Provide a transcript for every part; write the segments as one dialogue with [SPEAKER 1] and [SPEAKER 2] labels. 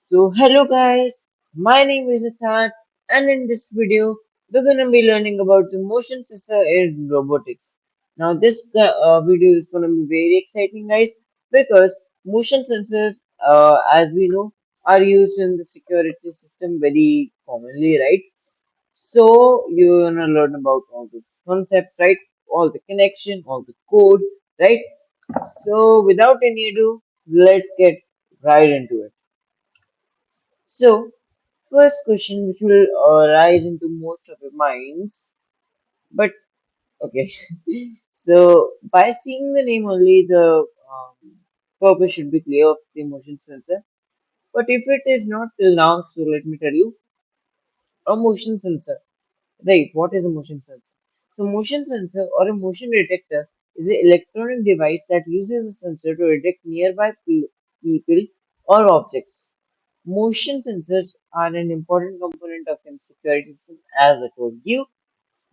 [SPEAKER 1] So hello guys, my name is Athat and in this video we're gonna be learning about the motion sensor in robotics. Now this video is gonna be very exciting guys because motion sensors as we know are used in the security system very commonly, right? So you're gonna learn about all the concepts, right? All the connection, all the code, right? So without any ado, let's get right into it. So, first question which will rise into most of your minds, but okay. So, by seeing the name only, the purpose should be clear of the motion sensor. But if it is not till now, so let me tell you a motion sensor. Right, what is a motion sensor? So, motion sensor or a motion detector is an electronic device that uses a sensor to detect nearby people or objects. Motion sensors are an important component of a security system, as I told you.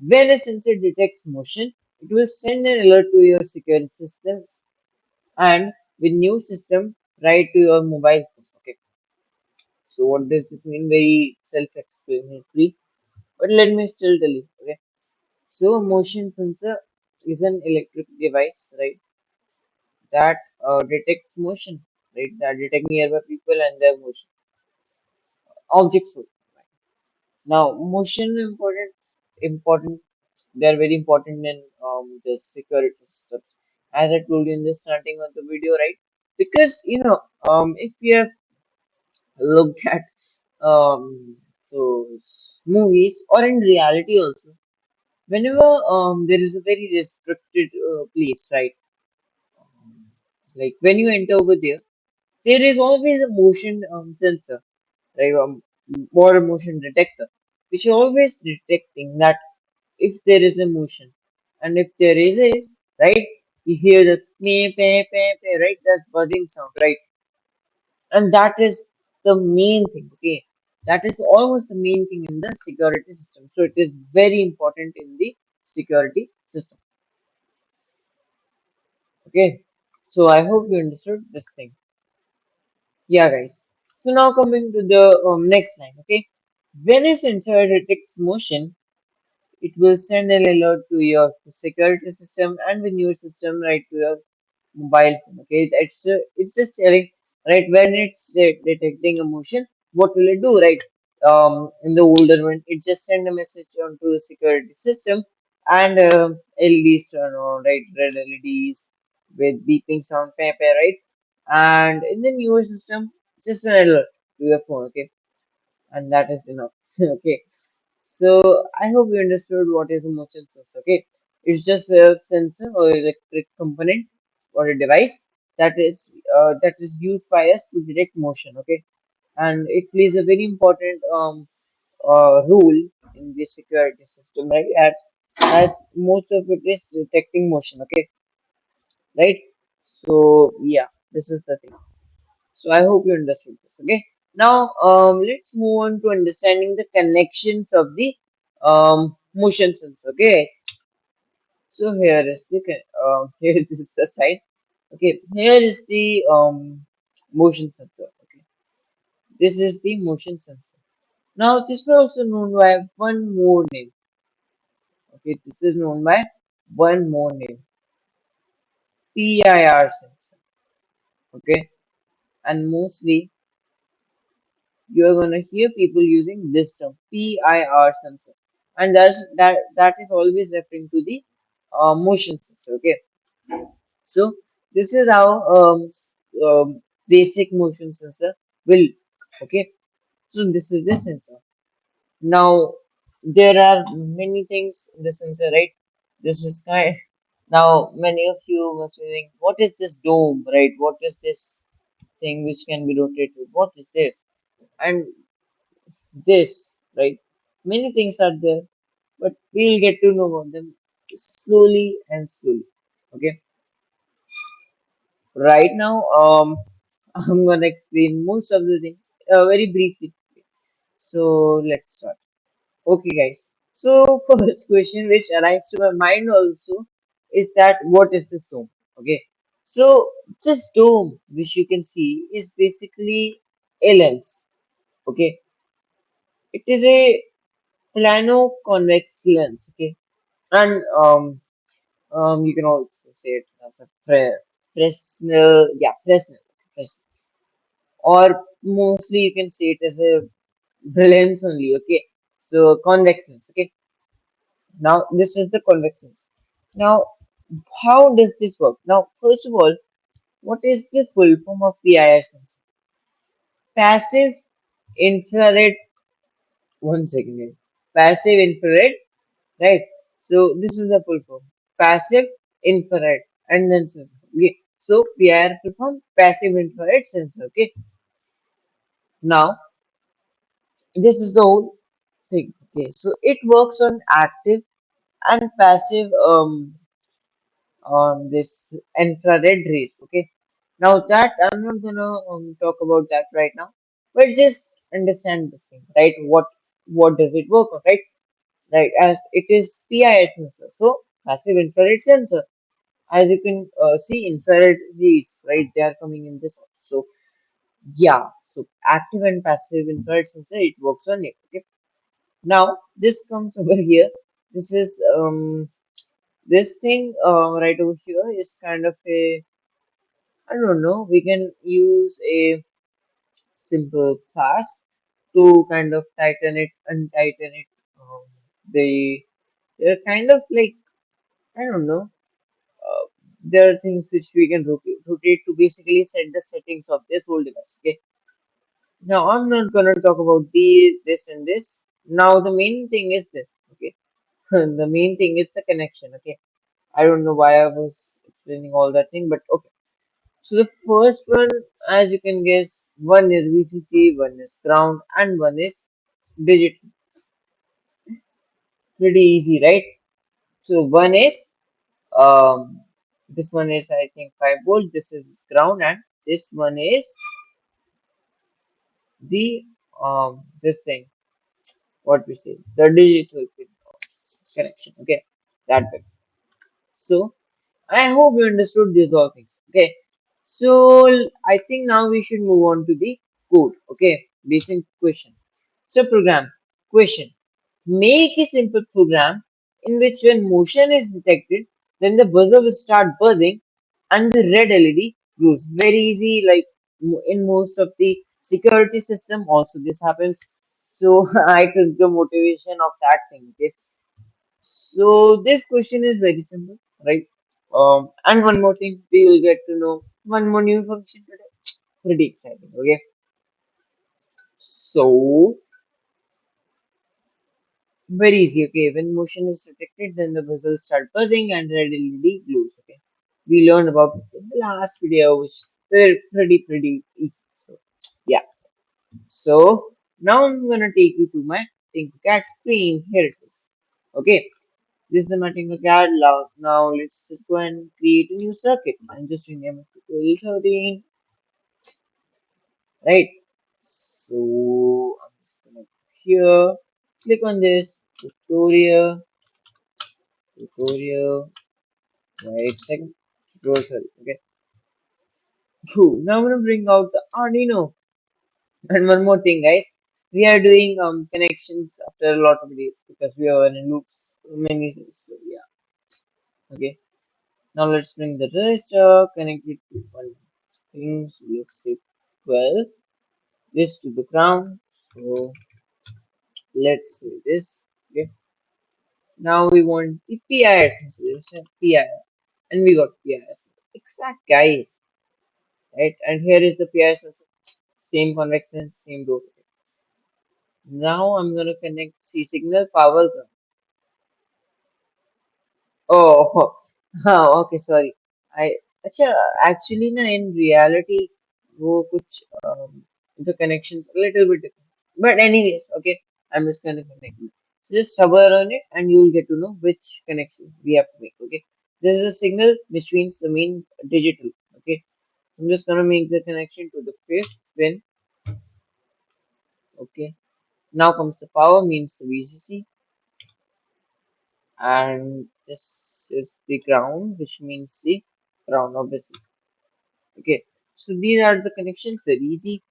[SPEAKER 1] When a sensor detects motion, it will send an alert to your security systems and with new system right to your mobile phone. Okay, so what does this mean? Very self-explanatory, but let me still tell you. Okay, so a motion sensor is an electric device, right, that detects motion, right, that detect nearby people and their motion objects. Now, motion important. They are very important in the security systems. As I told you in the starting of the video, right? Because if we have looked at those movies or in reality also, whenever there is a very restricted place, right? Like when you enter over there, there is always a motion sensor, right? Or a motion detector, which is always detecting that if there is a motion and if there is right, you hear the right, that buzzing sound, right? And that is the main thing, okay? That is almost the main thing in the security system. So it is very important in the security system, okay? So I hope you understood this thing. Yeah, guys. So now coming to the next line, okay? When a sensor detects motion, it will send an alert to your security system and the new system right to your mobile phone. Okay, it's just telling right when it's detecting a motion, what will it do? Right, in the older one, it just send a message onto the security system and LEDs turn on, right, red LEDs with beeping sound, right, and in the newer system, just an alert to your phone. Okay, and that is enough. Okay, so I hope you understood what is a motion sensor. Okay, it's just a sensor or electric component or a device that is used by us to detect motion. Okay, and it plays a very important role in the security system, right? As most of it is detecting motion. Okay, right? So yeah, this is the thing. So I hope you understood this. Okay. Now let's move on to understanding the connections of the motion sensor. Okay. So here is the here is the side. Okay. Here is the motion sensor. Okay. This is the motion sensor. Now this is also known by one more name. Okay. This is known by one more name. PIR sensor. Okay. And mostly you're gonna hear people using this term PIR sensor, and that is always referring to the motion sensor. Okay, so this is how basic motion sensor will. Okay, so this is this sensor. Now there are many things in the sensor, right? This is kind. Now many of you must be thinking, what is this dome, right? What is this thing which can be rotated? What is this? And this, right? Many things are there, but we'll get to know about them slowly and slowly. Okay. Right now, I'm gonna explain most of the things very briefly. So let's start. Okay, guys. So first question which arrives to my mind also is that what is this dome? Okay. So this dome, which you can see, is basically a lens. Okay, it is a plano convex lens. Okay, and you can also say it as a Fresnel, yeah, Fresnel, or mostly you can say it as a lens only. Okay, so convex lens. Okay, now this is the convex lens. Now, how does this work? Now, first of all, what is the full form of PIR sensor? Passive infrared. One second. Passive infrared, right? So this is the full form. Passive infrared and then sensor. Okay. So PIR full form passive infrared sensor. Okay. Now this is the whole thing. Okay. So it works on active and passive this infrared rays. Okay. Now that I'm not gonna talk about that right now, but just understand the thing, right? What does it work on, right? Right, as it is PIR sensor, so passive infrared sensor. As you can see, infrared rays, right? They are coming in this one. So yeah, so active and passive infrared sensor, it works on it. Okay. Now this comes over here. This is this thing right over here is kind of a, I don't know. We can use a simple clasp to kind of tighten it, untighten it. Um, they're kind of like, I don't know. Uh, there are things which we can rotate to basically set the settings of this whole device. Okay. Now I'm not gonna talk about this and this. Now the main thing is this. Okay. The main thing is the connection. Okay. I don't know why I was explaining all that thing, but okay. So the first one, as you can guess, one is VCC, one is ground, and one is digital. Pretty easy, right? So one is um, this one is I think 5 volt. This is ground, and this one is the this thing. What we say, the digital pin connection. Okay, that way. So I hope you understood these all things. Okay. So I think now we should move on to the code. Okay. Basic question. So program question. Make a simple program in which when motion is detected, then the buzzer will start buzzing and the red LED glows. Very easy, like in most of the security system also this happens. So I took the motivation of that thing. Okay. So this question is very simple, right? And one more thing, we will get to know one more new function today. Pretty exciting, okay? So very easy, okay? When motion is detected, then the buzzer start buzzing and red LED glows, okay? We learned about it in the last video, which is pretty easy. So yeah. So now I'm gonna take you to my tinkercad screen. Here it is. Okay. This is my tinkercad. Now let's just go and create a new circuit and just rename it to 1213, right? So I'm just gonna go here, click on this tutorial, right second, tutorial, sorry, okay. Cool. Now I'm gonna bring out the Arduino. And one more thing, guys, we are doing connections after a lot of days because we are in loops many, so yeah, okay. Now let's bring the resistor, connect it to one thing. So let's say 12. This to the ground. So let's say this. Okay. Now we want the PIR sensor. PIR. And we got PIR sensor. Exact guys. Right? And here is the PIR sensor. Same convection, same row. Now I'm gonna connect C signal power ground. Oh, okay, sorry. I अच्छा actually ना in reality वो कुछ the connections a little bit different. But anyways, okay, I'm just gonna connect it. So just hover on it and you will get to know which connection we have to make. Okay, this is a signal which means the main digital. Okay, I'm just gonna make the connection to the fifth pin. Okay, now comes the power means the VCC, and this is the ground which means the ground obviously. Okay, so these are the connections, very easy.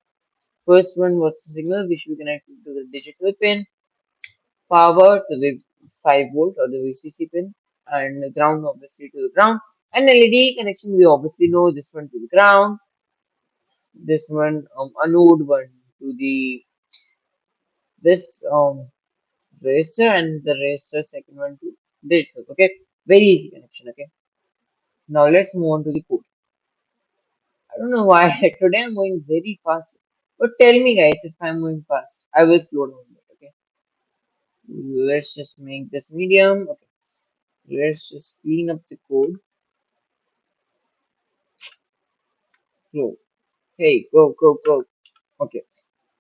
[SPEAKER 1] First one was the signal which we connected to the digital pin, power to the 5 volt or the VCC pin, and the ground obviously to the ground. And LED connection we obviously know this one to the ground, this one anode one to the this resistor, and the resistor second one to digital. Okay, very easy connection. Okay, now let's move on to the code. I don't know why today I'm going very fast, but tell me guys if I'm going fast. I will slow down a bit. Okay, let's just make this medium. Okay, let's just clean up the code. Flow. Hey, go, go, go. Okay.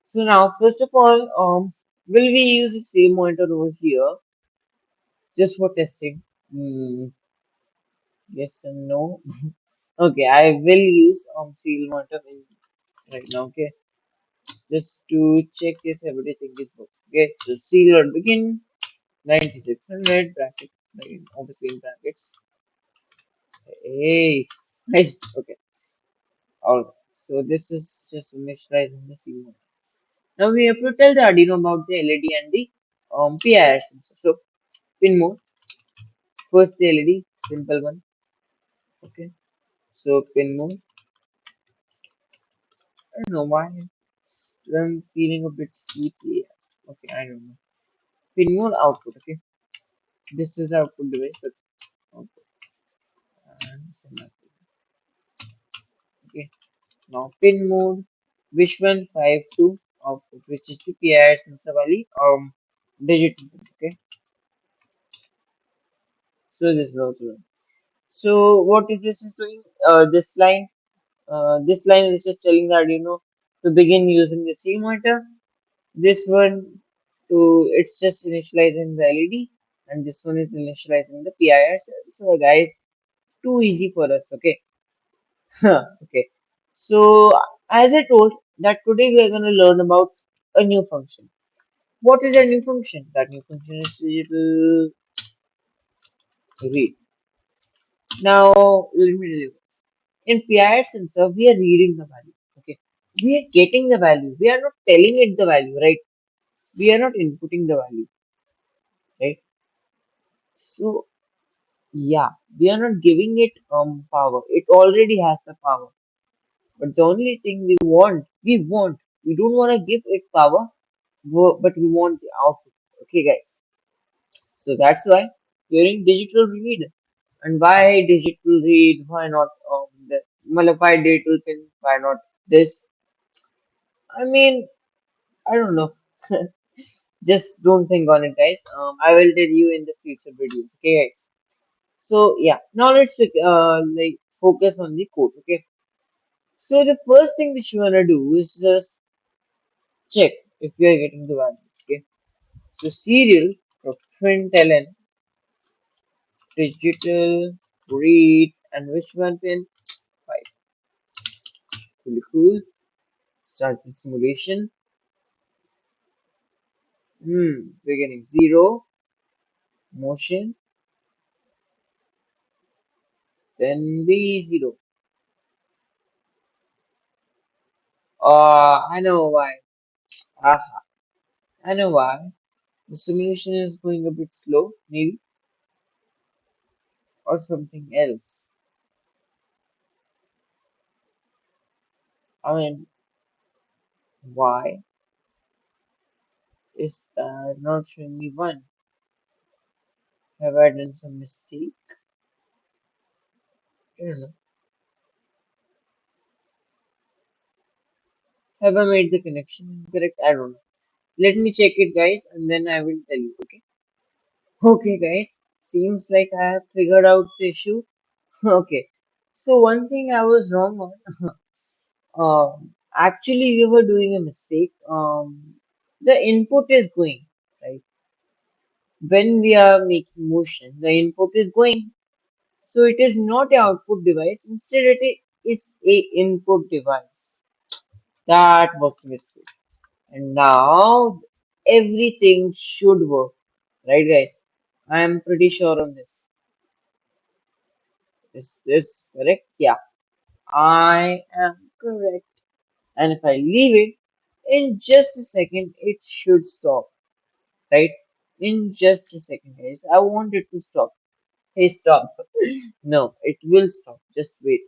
[SPEAKER 1] So now, first of all, will we use the same monitor over here just for testing? Yes and no. Okay, I will use serial monitor right now. Okay, just to check if everything is good. Okay, so serial begin 9600 bracket, like, obviously in brackets. Hey, nice. Okay, all right. So this is just initializing the serial monitor. Now we have to tell the Arduino about the LED and the PIR sensor. So pin mode, first the LED, simple one. Okay. So pin mode. I don't know why I'm feeling a bit sleepy. Okay, I don't know. Pin mode output. Okay. This is the output device. Okay. Output. And semi-output. Okay. Now pin mode. Which one? 5 to output, which is the PIR sensor wali digital. Okay. So this is also one. So what is this is doing? This line is just telling the Arduino to begin using the C monitor. This one to it's just initializing the LED, and this one is initializing the PIR. So guys, too easy for us. Okay, okay. So as I told that today we are going to learn about a new function. What is a new function? That new function is digital read. Now let me tell you. In PIR sensor, we are reading the value. Okay, we are getting the value. We are not telling it the value, right? We are not inputting the value, right? So yeah, we are not giving it power. It already has the power. But the only thing we don't want to give it power, but we want the output. Okay, guys. So that's why we're in digital read. And why digital read? Why not why digital pin? Why not this? I mean, I don't know. Just don't think on it, guys. I will tell you in the future videos. Okay, guys. So yeah, now let's like focus on the code. Okay. So the first thing which you wanna do is just check if you are getting the value. Okay. So serial println digital read and which one pin? 5. Really cool. Start the simulation. Beginning 0 motion, then B 0. I know why. Aha, I know why. The simulation is going a bit slow, maybe, or something else. I mean, why is that not showing me one? Have I done some mistake? I don't know. Have I made the connection incorrect? I don't know. Let me check it, guys, and then I will tell you. Okay. Okay, guys. Seems like I have figured out the issue. Okay. So one thing I was wrong on. Actually, we were doing a mistake. The input is going right when we are making motion. The input is going, so it is not a output device. Instead, it is a input device. That was the mistake. And now everything should work, right, guys? I am pretty sure on this. Is this correct? Yeah, I am correct. And if I leave it, In just a second, it should stop, right? In just a second, guys. I want it to stop. Hey, stop. No, it will stop. Just wait.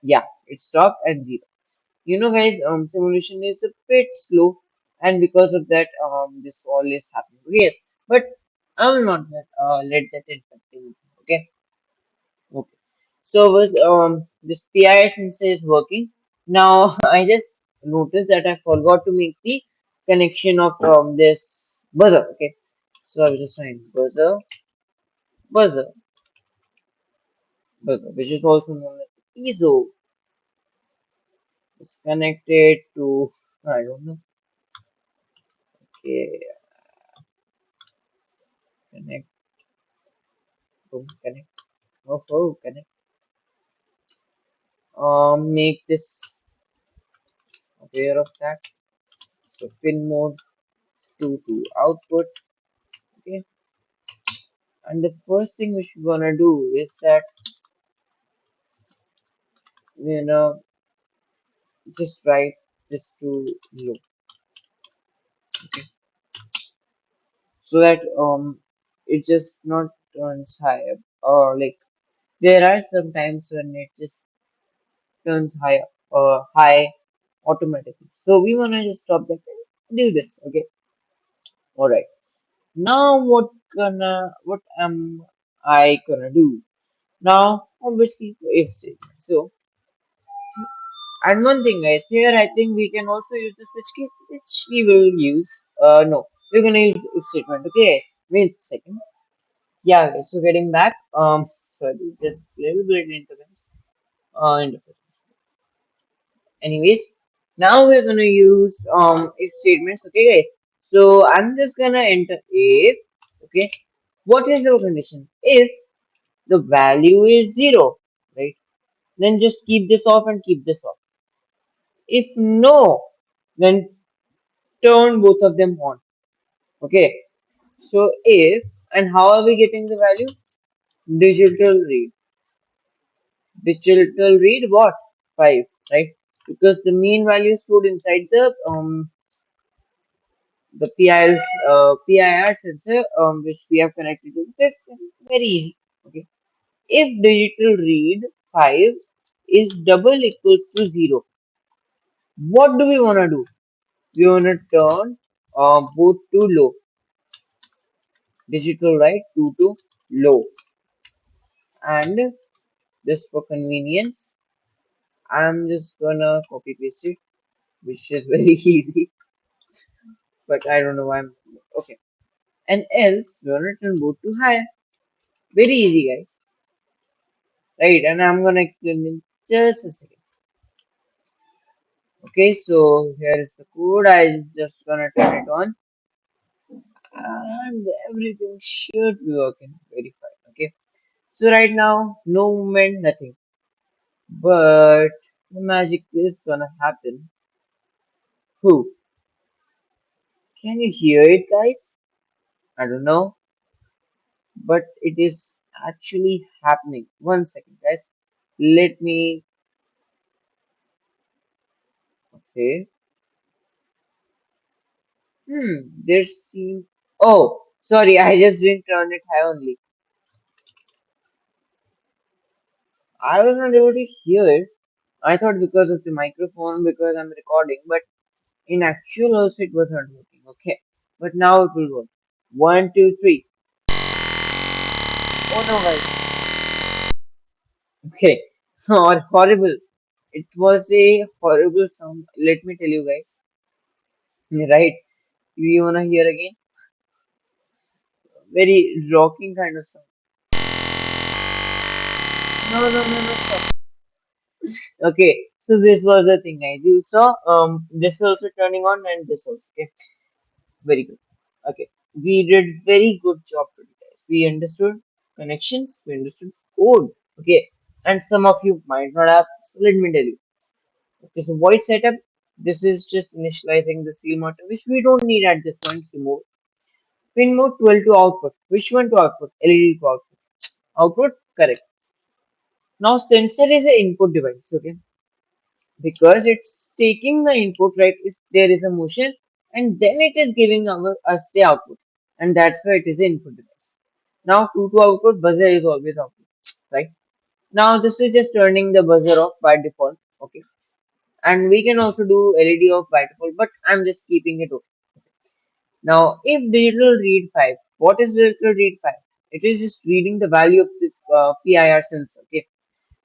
[SPEAKER 1] Yeah, it stopped and zero. Guys, simulation is a bit slow, and because of that, this all is happening. Yes, but I will not let that infect me. Okay, okay. So was this PIR sensor is working now? I just noticed that I forgot to make the connection of this buzzer. Okay, so I will just find buzzer, which is also known as piezo, is connected to I don't know. Okay, connect, boom, connect. Oh, connect. Make this aware of that. So pin mode to output. Okay, and the first thing which we're gonna do is that you know just write this to low, so that it just not turns high or like there are some times when it just turns high high automatically. So we wanna just stop that and do this. Okay, all right. Now what am I gonna do? Now obviously if statement. So and one thing guys here I think we can also use the switch case which we will use. No, we're gonna use if statement. Okay guys, wait a second. Yeah guys, so getting back sorry just little bit interference. Anyways, now we're gonna use if statements. Okay guys, so I'm just gonna enter if. Okay, what is the condition? If the value is 0, right? Then just keep this off and keep this off. If no, then turn both of them on. Okay. So if and how are we getting the value? Digital read. Digital read what? 5, right? Because the mean value is stored inside the PIR sensor which we have connected to the system. Very easy. Okay. If digital read 5 is double equals to 0, what do we want to do? We want to turn both to low. Digital right 2 to low. And just for convenience, I'm just gonna copy paste it, which is very easy, but I don't know why I'm okay. And else we want to turn both to higher. Very easy, guys. Right, and I'm gonna explain in just a second. Okay, so here is the code. I just gonna turn it on and everything should be working very fine. Okay, so right now, no movement, nothing. But the magic is gonna happen. Who? Can you hear it, guys? I don't know, but it is actually happening. One second, guys. Let me. Okay. There's seem. Oh, sorry. I just didn't turn it high only. I was not able to hear it. I thought because of the microphone, because I'm recording, but in actual also it was not working. Okay, but now it will work. One, two, three. Oh no, guys. Okay, so horrible. It was a horrible sound. Let me tell you guys. Right? You wanna hear again? Very rocking kind of sound. No, no, no, no. Stop. Okay, so this was the thing, guys. You saw this is also turning on and this also. Okay, very good. Okay, we did very good job today, guys. We understood connections. We understood code. Okay, and some of you might not have. So let me tell you. Okay, so void setup. This is just initializing the seal motor, which we don't need at this point to move. Pin mode 12 to output. Which one to output? LED to output. Output? Correct. Now sensor is an input device. Okay. because it's taking the input, right? If there is a motion, and then it is giving us the output, and that's why it is the input device. Now, to output, buzzer is always output, right? Now, this is just turning the buzzer off by default, okay? And we can also do LED off by default, but I'm just keeping it off. Now, if digital read 5, what is digital read 5? It is just reading the value of the PIR sensor, okay?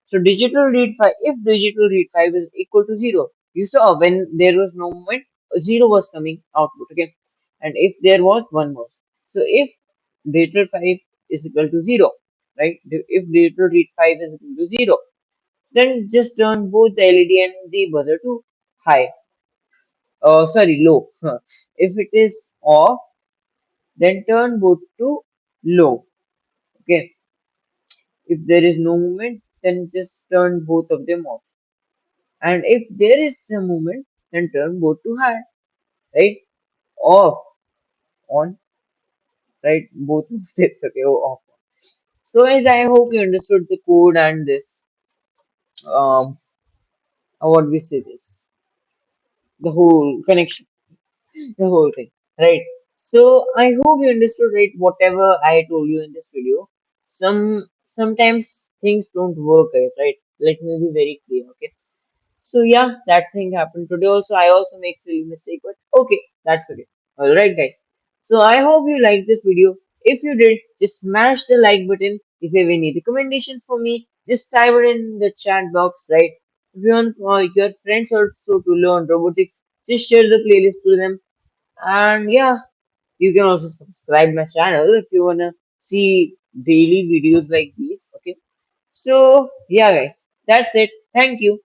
[SPEAKER 1] So digital read 5, if digital read 5 is equal to 0, you saw when there was no movement, 0 was coming output, okay? And if there was, 1 was. So if digital 5 is equal to 0, right? If digital read 5 is equal to 0, then just turn both the LED and the buzzer to high. Sorry, low. If it is off, then turn both to low. Okay. If there is no movement, then just turn both of them off. And if there is a movement, then turn both to high, right? Off, on, right? Both of steps, okay, off. So as I hope you understood the code and this, um, what we say this, the whole connection, the whole thing, right? So I hope you understood, right? Whatever I told you in this video. Sometimes things don't work, guys, right? Let me be very clear, okay? So yeah, that thing happened today also. I also make silly mistake, but okay, that's okay. Alright guys. So I hope you liked this video. If you did, just smash the like button. If you have any recommendations for me, just type it in the chat box, right? If you want your friends also to learn robotics, just share the playlist to them. And yeah, you can also subscribe my channel if you wanna see daily videos like these. Okay. So yeah guys, that's it. Thank you.